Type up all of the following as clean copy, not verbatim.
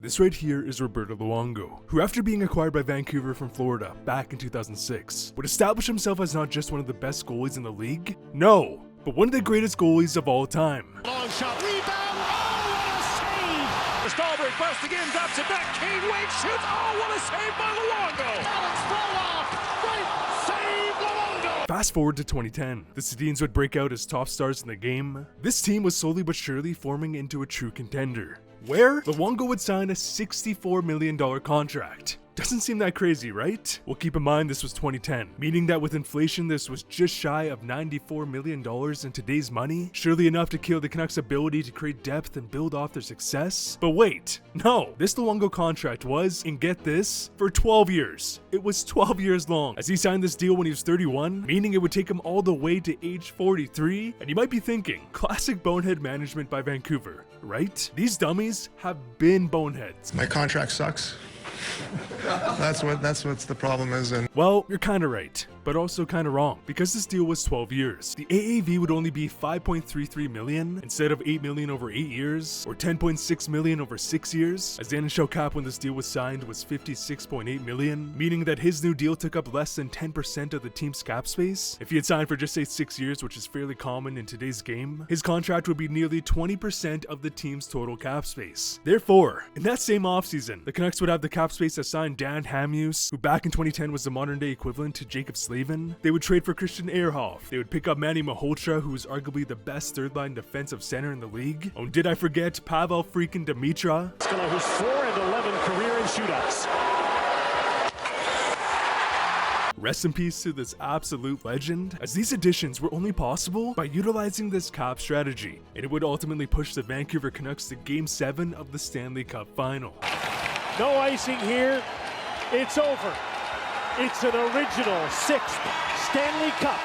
This right here is Roberto Luongo, who after being acquired by Vancouver from Florida back in 2006, would establish himself as not just one of the best goalies in the league, no, but one of the greatest goalies of all time. Long shot, rebound, oh, what a save! Stallberg busts again, drops it back, Kane Wade shoots, oh, what a save by Luongo! Alex Frolov, great save, Luongo! Fast forward to 2010, the Sedins would break out as top stars in the game. This team was slowly but surely forming into a true contender, where Luongo would sign a $64 million contract. Doesn't seem that crazy, right? Well, keep in mind this was 2010, meaning that with inflation this was just shy of $94 million in today's money, surely enough to kill the Canucks' ability to create depth and build off their success. But wait, no, this Luongo contract was, and get this, for 12 years. It was 12 years long, as he signed this deal when he was 31, meaning it would take him all the way to age 43, and you might be thinking, classic bonehead management by Vancouver, right? These dummies have been boneheads. My contract sucks. That's what the problem is. And well, you're kind of right, but also kind of wrong, because this deal was 12 years. The AAV would only be $5.33 million instead of $8 million over 8 years, or $10.6 million over 6 years, as the NHL cap when this deal was signed was $56.8 million, meaning that his new deal took up less than 10% of the team's cap space. If he had signed for just say 6 years, which is fairly common in today's game, his contract would be nearly 20% of the team's total cap space. Therefore, in that same offseason, the Canucks would have the cap space to sign Dan Hamhuis, who back in 2010 was the modern-day equivalent to Jacob Slavin. They would trade for Christian Ehrhoff. They would pick up Manny Malhotra, who is arguably the best third-line defensive center in the league. Oh, and did I forget Pavel freaking Dimitra? Who's 4-11 career in shootouts. Rest in peace to this absolute legend, as these additions were only possible by utilizing this cap strategy, and it would ultimately push the Vancouver Canucks to Game 7 of the Stanley Cup Final. No icing here. It's over. It's an original 6th Stanley Cup.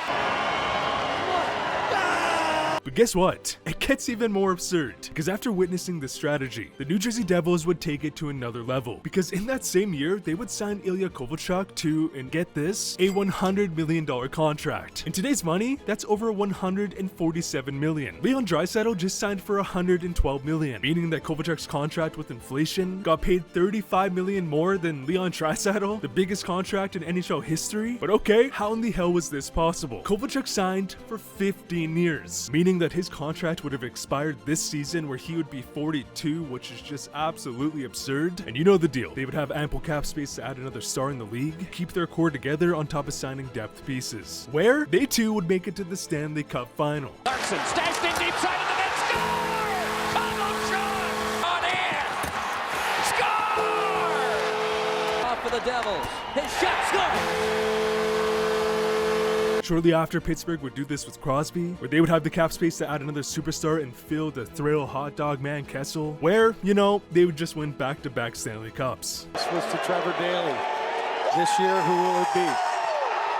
But guess what? It gets even more absurd, because after witnessing this strategy, the New Jersey Devils would take it to another level, because in that same year, they would sign Ilya Kovalchuk to, and get this, a $100 million contract. In today's money, that's over $147 million. Leon Draisaitl just signed for $112 million, meaning that Kovalchuk's contract with inflation got paid $35 million more than Leon Draisaitl, the biggest contract in NHL history. But okay, how in the hell was this possible? Kovalchuk signed for 15 years, meaning that his contract would have expired this season where he would be 42, which is just absolutely absurd. And you know the deal. They would have ample cap space to add another star in the league, keep their core together on top of signing depth pieces, where they too would make it to the Stanley Cup Final. Larson stashed in deep side of the net, score! Combo shot! On in! Score! Off for the Devils. His shot, score! Shortly after, Pittsburgh would do this with Crosby, where they would have the cap space to add another superstar and fill the Thrill Hot Dog Man Kessel, where, you know, they would just win back-to-back Stanley Cups. This was to Trevor Daley. This year, who will it be?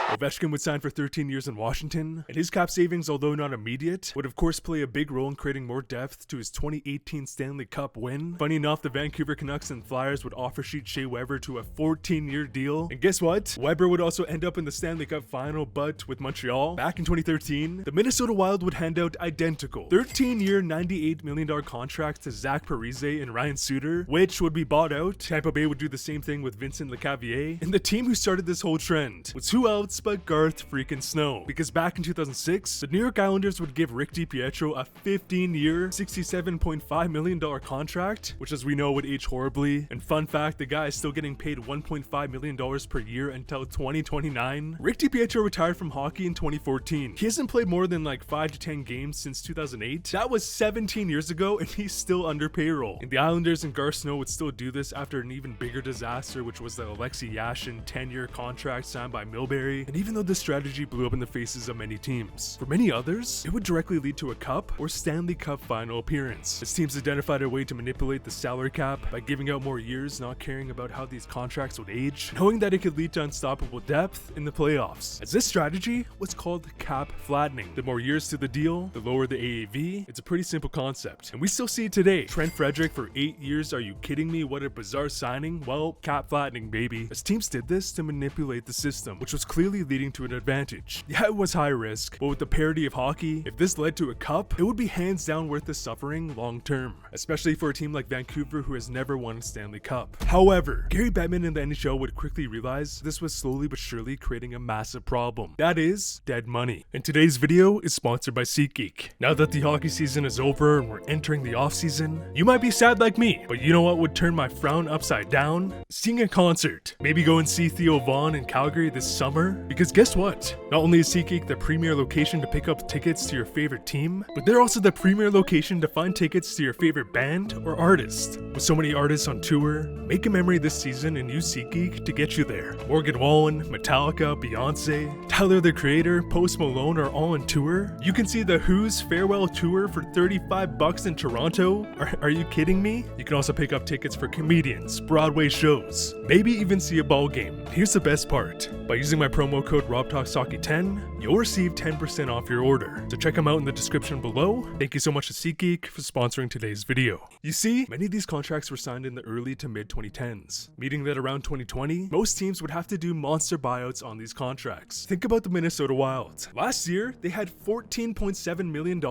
Ovechkin would sign for 13 years in Washington, and his cap savings, although not immediate, would of course play a big role in creating more depth to his 2018 Stanley Cup win. Funny enough, the Vancouver Canucks and Flyers would offer sheet Shea Weber to a 14-year deal, and guess what? Weber would also end up in the Stanley Cup Final, but with Montreal. Back in 2013, the Minnesota Wild would hand out identical 13-year, $98 million contracts to Zach Parise and Ryan Suter, which would be bought out. Tampa Bay would do the same thing with Vincent Lecavalier, and the team who started this whole trend was who else but Garth freaking Snow, because back in 2006, the New York Islanders would give Rick DiPietro a 15-year, $67.5 million contract, which as we know would age horribly. And fun fact, the guy is still getting paid $1.5 million per year until 2029. Rick DiPietro retired from hockey in 2014. He hasn't played more than like 5 to 10 games since 2008. That was 17 years ago, and he's still under payroll. And the Islanders and Garth Snow would still do this after an even bigger disaster, which was the Alexei Yashin 10-year contract signed by Milbury. And even though this strategy blew up in the faces of many teams, for many others, it would directly lead to a Cup or Stanley Cup Final appearance, as teams identified a way to manipulate the salary cap by giving out more years, not caring about how these contracts would age, knowing that it could lead to unstoppable depth in the playoffs, as this strategy was called cap flattening. The more years to the deal, the lower the AAV. It's a pretty simple concept, and we still see it today. Trent Frederick for 8 years, are you kidding me? What a bizarre signing. Well, cap flattening, baby, as teams did this to manipulate the system, which was clearly clearly leading to an advantage. Yeah, it was high risk, but with the parity of hockey, if this led to a cup, it would be hands down worth the suffering long term, especially for a team like Vancouver who has never won a Stanley Cup. However, Gary Bettman and the NHL would quickly realize this was slowly but surely creating a massive problem. That is, dead money. And today's video is sponsored by SeatGeek. Now that the hockey season is over and we're entering the off season, you might be sad like me, but you know what would turn my frown upside down? Seeing a concert. Maybe go and see Theo Vaughn in Calgary this summer, because guess what? Not only is SeatGeek the premier location to pick up tickets to your favorite team, but they're also the premier location to find tickets to your favorite band or artist. With so many artists on tour, make a memory this season and use SeatGeek to get you there. Morgan Wallen, Metallica, Beyonce, Tyler the Creator, Post Malone are all on tour. You can see The Who's farewell tour for $35 in Toronto. Are you kidding me? You can also pick up tickets for comedians, Broadway shows, maybe even see a ball game. Here's the best part. By using my promo code RobTalksHockey10, you'll receive 10% off your order. So check them out in the description below. Thank you so much to SeatGeek for sponsoring today's video. You see, many of these contracts were signed in the early to mid 2010s, meaning that around 2020, most teams would have to do monster buyouts on these contracts. Think about the Minnesota Wild. Last year, they had $14.7 million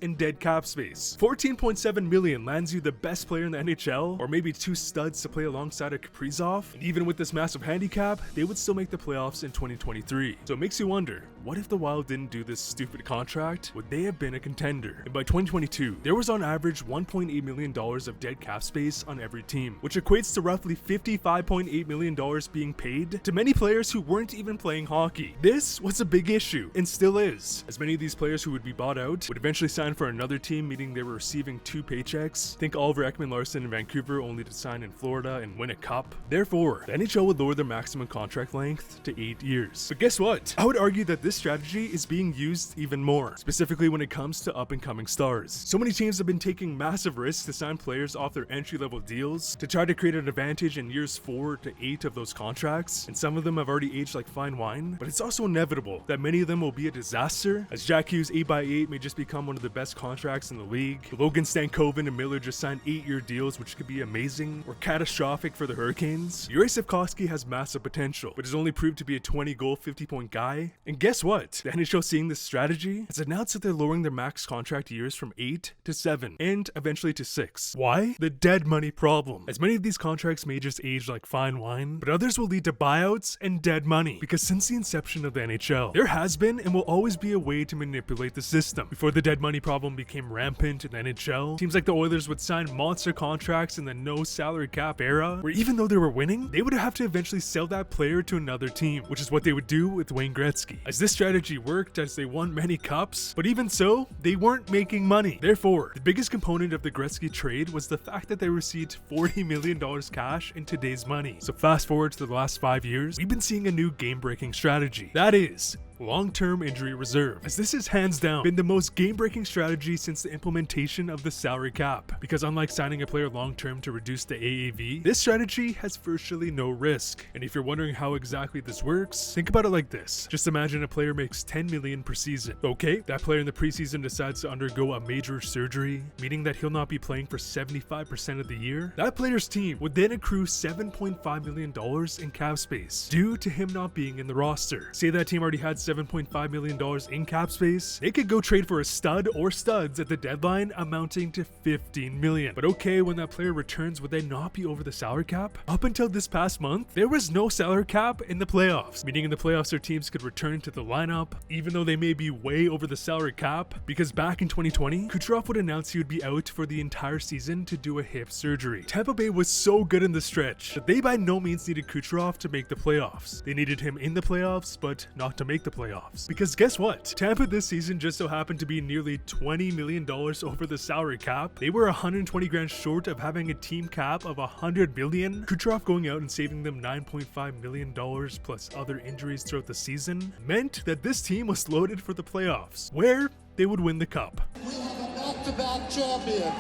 in dead cap space. $14.7 million lands you the best player in the NHL, or maybe two studs to play alongside a Kaprizov. And even with this massive handicap, they would still make the playoffs in 2023. So it makes you wonder, what if the Wild didn't do this stupid contract? Would they have been a contender? And by 2022, there was on average $1.8 million of dead cap space on every team, which equates to roughly $55.8 million being paid to many players who weren't even playing hockey. This was a big issue, and still is, as many of these players who would be bought out would eventually sign for another team, meaning they were receiving two paychecks. Think Oliver Ekman-Larsson in Vancouver only to sign in Florida and win a cup. Therefore, the NHL would lower their maximum contract length to 8 years. But guess what? I would argue that this strategy is being used even more, specifically when it comes to up-and-coming stars. So many teams have been taking massive risks to sign players off their entry-level deals to try to create an advantage in years 4 to 8 of those contracts, and some of them have already aged like fine wine, but it's also inevitable that many of them will be a disaster, as Jack Hughes' 8x8 may just become one of the best contracts in the league. Logan Stankoven and Miller just signed 8-year deals, which could be amazing or catastrophic for the Hurricanes. Yuri Sivkovsky has massive potential, but has only proved to be a 20-goal, 50-point guy. And guess what? The NHL, seeing this strategy, has announced that they're lowering their max contract years from 8 to 7, and eventually to 6. Why? The dead money problem. As many of these contracts may just age like fine wine, but others will lead to buyouts and dead money. Because since the inception of the NHL, there has been and will always be a way to manipulate the system. Before the dead money problem became rampant in the NHL, teams like the Oilers would sign monster contracts in the no salary cap era, where even though they were winning, they would have to eventually sell that player to another team, which is what they would do with Wayne Gretzky. As this strategy worked, as they won many cups, but even so, they weren't making money. Therefore, the biggest component of the Gretzky trade was the fact that they received $40 million cash in today's money. So fast forward to the last 5 years, we've been seeing a new game-breaking strategy. That is long-term injury reserve, as this has hands down been the most game-breaking strategy since the implementation of the salary cap. Because unlike signing a player long-term to reduce the AAV, this strategy has virtually no risk. And if you're wondering how exactly this works, think about it like this. Just imagine a player makes $10 million per season. Okay, that player in the preseason decides to undergo a major surgery, meaning that he'll not be playing for 75% of the year. That player's team would then accrue $7.5 million in cap space due to him not being in the roster. Say that team already had $7.5 million in cap space, they could go trade for a stud or studs at the deadline amounting to $15 million. But okay, when that player returns, would they not be over the salary cap? Up until this past month, there was no salary cap in the playoffs, meaning in the playoffs their teams could return to the lineup, even though they may be way over the salary cap, because back in 2020, Kucherov would announce he would be out for the entire season to do a hip surgery. Tampa Bay was so good in the stretch that they by no means needed Kucherov to make the playoffs. They needed him in the playoffs, but not to make the playoffs. Because guess what? Tampa this season just so happened to be nearly $20 million over the salary cap. They were 120 grand short of having a team cap of $100 million. Kucherov going out and saving them $9.5 million plus other injuries throughout the season meant that this team was loaded for the playoffs, where they would win the cup. We have a back-to-back champion.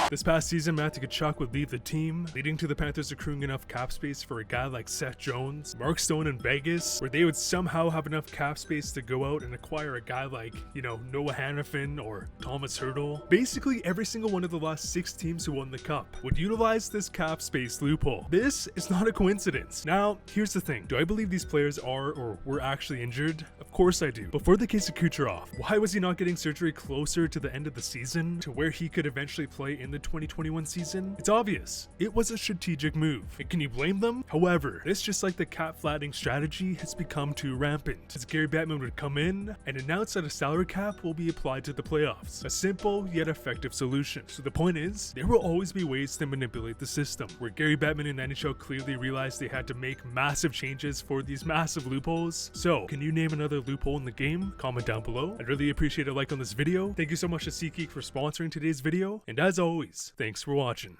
This past season, Matthew Tkachuk would leave the team, leading to the Panthers accruing enough cap space for a guy like Seth Jones, Mark Stone in Vegas, where they would somehow have enough cap space to go out and acquire a guy like, Noah Hannafin or Thomas Hertl. Basically, every single one of the last 6 teams who won the cup would utilize this cap space loophole. This is not a coincidence. Now, here's the thing. Do I believe these players are or were actually injured? Of course I do. But for the case of Kucherov, why was he not getting surgery closer to the end of the season to where he could eventually play in the 2021 season? It's obvious. It was a strategic move. And can you blame them? However, this, just like the cap flattening strategy, has become too rampant, as Gary Bettman would come in and announce that a salary cap will be applied to the playoffs. A simple yet effective solution. So the point is, there will always be ways to manipulate the system, where Gary Bettman and the NHL clearly realized they had to make massive changes for these massive loopholes. So, can you name another loophole in the game? Comment down below. I'd really appreciate a like on this video. Thank you so much to SeatGeek for sponsoring today's video, and as always, thanks for watching.